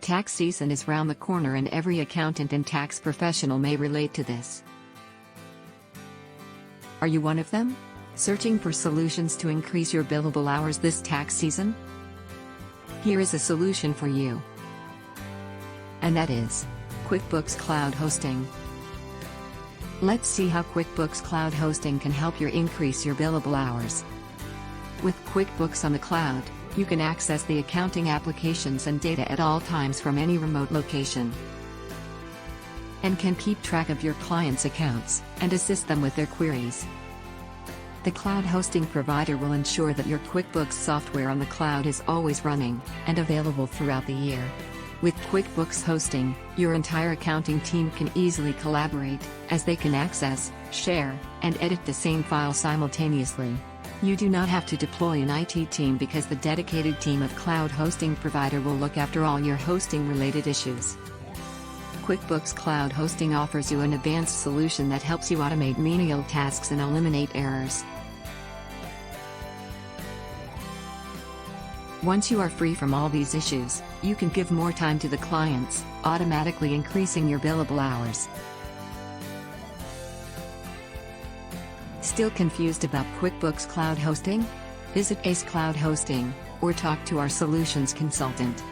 Tax season is round the corner and every accountant and tax professional may relate to this. Are you one of them? Searching for solutions to increase your billable hours this tax season? Here is a solution for you. And that is QuickBooks Cloud Hosting. Let's see how QuickBooks Cloud Hosting can help you increase your billable hours. With QuickBooks on the cloud, you can access the accounting applications and data at all times from any remote location, and can keep track of your clients' accounts and assist them with their queries. The cloud hosting provider will ensure that your QuickBooks software on the cloud is always running and available throughout the year. With QuickBooks Hosting, your entire accounting team can easily collaborate, as they can access, share, and edit the same file simultaneously. You do not have to deploy an IT team because the dedicated team of cloud hosting provider will look after all your hosting-related issues. QuickBooks Cloud Hosting offers you an advanced solution that helps you automate menial tasks and eliminate errors. Once you are free from all these issues, you can give more time to the clients, automatically increasing your billable hours. Still confused about QuickBooks Cloud Hosting? Visit Ace Cloud Hosting, or talk to our solutions consultant.